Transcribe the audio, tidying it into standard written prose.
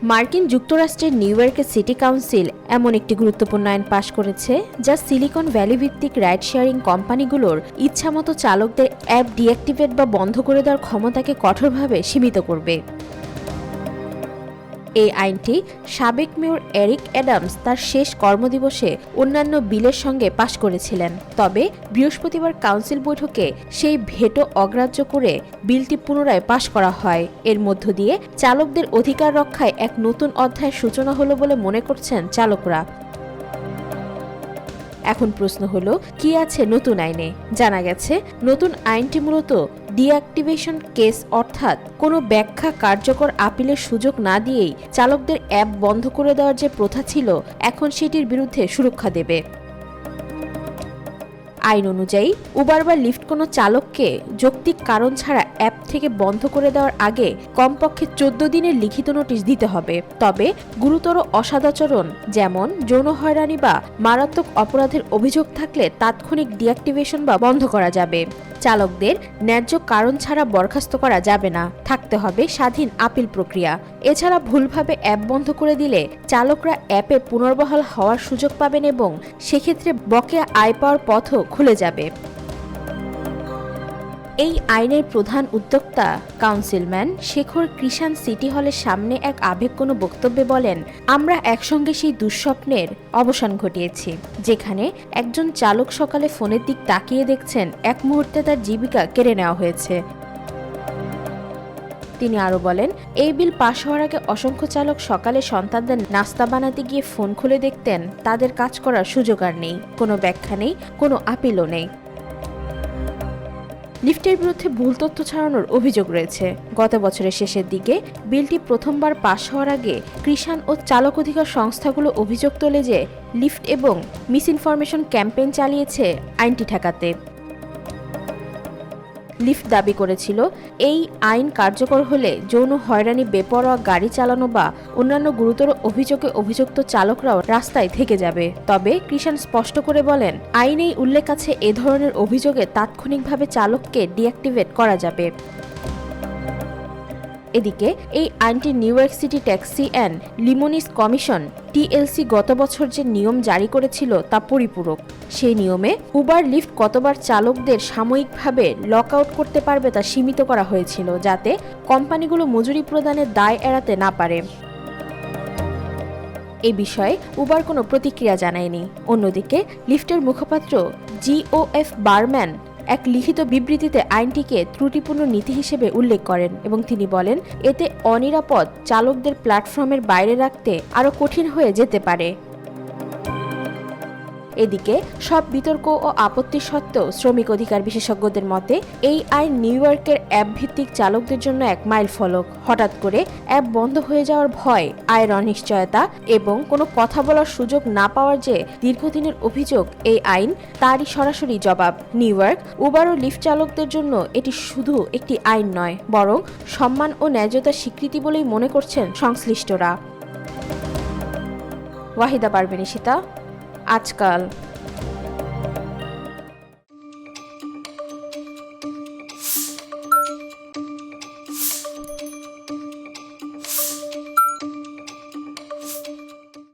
মার্কিন যুক্তরাষ্ট্রের নিউ ইয়র্কের সিটি কাউন্সিল এমন একটি গুরুত্বপূর্ণ আইন পাশ করেছে যা সিলিকন ভ্যালি ভিত্তিক রাইড শেয়ারিং কোম্পানিগুলোর ইচ্ছামতো চালকদের অ্যাপ ডিঅ্যাক্টিভেট বা বন্ধ করে দেওয়ার ক্ষমতাকে কঠোরভাবে সীমিত করবে। এই আইনটি সাবেক মেয়র এরিক অ্যাডামস তার শেষ কর্মদিবসে অন্যান্য বিলের সঙ্গে পাশ করেছিলেন। তবে বৃহস্পতিবার কাউন্সিল বৈঠকে সেই ভেটো অগ্রাহ্য করে বিলটি পুনরায় পাশ করা হয়। এর মধ্য দিয়ে চালকদের অধিকার রক্ষায় এক নতুন অধ্যায়ের সূচনা হলো বলে মনে করছেন চালকরা। এখন প্রশ্ন হলো, কি আছে নতুন আইনে? জানা গেছে, নতুন আইনটি মূলত ডিঅ্যাক্টিভেশন কেস, অর্থাৎ কোনো ব্যাখ্যা কার্যকর আপিলের সুযোগ না দিয়েই চালকদের অ্যাপ বন্ধ করে দেওয়ার যে প্রথা ছিল, এখন সেটির বিরুদ্ধে সুরক্ষা দেবে। আইন অনুযায়ী উবার বা লিফট কোনো চালককে যৌক্তিক কারণ ছাড়া অ্যাপ থেকে বন্ধ করে দেওয়ার আগে কমপক্ষে 14 দিনের লিখিত নোটিশ দিতে হবে। তবে গুরুতর অসদাচরণ যেমন যৌন হয়রানি বা মারাত্মক অপরাধের অভিযোগ থাকলে তাৎক্ষণিক ডিঅ্যাক্টিভেশন বা বন্ধ করা যাবে। চালকদের ন্যায্য কারণ ছাড়া বরখাস্ত করা যাবে না, থাকতে হবে স্বাধীন আপিল প্রক্রিয়া। এছাড়া ভুলভাবে অ্যাপ বন্ধ করে দিলে চালকরা অ্যাপে পুনর্বহাল হওয়ার সুযোগ পাবেন এবং সেক্ষেত্রে বকেয়া আয় পাওয়ার পথও খুলে যাবে। এই আইনের প্রধান উদ্যোক্তা কাউন্সিলম্যান শেখর কৃষাণ সিটি হলের সামনে এক আবেগঘন বক্তব্যে বলেন, আমরা একসঙ্গে সেই দুঃস্বপ্নের অবসান ঘটিয়েছি যেখানে একজন চালক সকালে ফোনের দিক তাকিয়ে দেখছেন এক মুহূর্তে তার জীবিকা কেড়ে নেওয়া হয়েছে। তিনি আরও বলেন, এই বিল পাশ হওয়ার আগে অসংখ্য চালক সকালে সন্তানদের নাস্তা বানাতে গিয়ে ফোন খুলে দেখতেন তাদের কাজ করার সুযোগ আর নেই, কোনো ব্যাখ্যা নেই, কোনো আপিলও নেই। লিফটের বিরুদ্ধে ভুল তথ্য ছড়ানোর অভিযোগ রয়েছে। গত বছরের শেষের দিকে বিলটি প্রথমবার পাশ হওয়ার আগে কৃষাণ ও চালক অধিকার সংস্থাগুলো অভিযোগ তোলে যে লিফট এবং মিসইনফরমেশন ক্যাম্পেইন চালিয়েছে আইনটি ঠেকাতে। লিফট দাবি করেছিল, এই আইন কার্যকর হলে যৌন হয়রানি, বেপরোয়া গাড়ি চালানো বা অন্যান্য গুরুতর অভিযোগে অভিযুক্ত চালকরাও রাস্তায় থেকে যাবে। তবে কৃষাণ স্পষ্ট করে বলেন, আইনেই উল্লেখ আছে এ ধরনের অভিযোগে তাৎক্ষণিকভাবে চালককে ডিঅ্যাক্টিভেট করা যাবে। এদিকে এই আইনটি New York city taxi and limousine commission TLC গত বছর যে নিয়ম জারি করেছিল তা পরিপূরক। সেই নিয়মে উবার, লিফট কতবার চালকদের সাময়িকভাবে লক আউট করতে পারবে তা সীমিত করা হয়েছিল, যাতে কোম্পানিগুলো মজুরি প্রদানের দায় এড়াতে না পারে। এ বিষয়ে উবার কোনো প্রতিক্রিয়া জানায়নি। অন্যদিকে লিফটের মুখপাত্র জিওএফ বারম্যান এক লিখিত বিবৃতিতে আইনটিকে ত্রুটিপূর্ণ নীতি হিসেবে উল্লেখ করেন এবং তিনি বলেন, এতে অনিরাপদ চালকদের প্ল্যাটফর্মের বাইরে রাখতে আরও কঠিন হয়ে যেতে পারে। এদিকে সব বিতর্ক ও আপত্তি সত্ত্বেও শ্রমিক অধিকার বিশেষজ্ঞদের মতে এই আইন নিউ ইয়র্কের অ্যাপ ভিত্তিক চালকদের জন্য এক মাইল ফলক। হঠাৎ করে অ্যাপ বন্ধ হয়ে যাওয়ার ভয়, আয়ের অনিশ্চয়তা এবং কোনো কথা বলার সুযোগ না পাওয়ার যে দীর্ঘদিনের অভিযোগ এই আইন, তারই সরাসরি জবাব। নিউ ইয়র্ক, উবার ও লিফট চালকদের জন্য এটি শুধু একটি আইন নয়, বরং সম্মান ও ন্যায্যতার স্বীকৃতি বলেই মনে করছেন সংশ্লিষ্টরা। ওয়াহিদা পারভীন, আজকাল।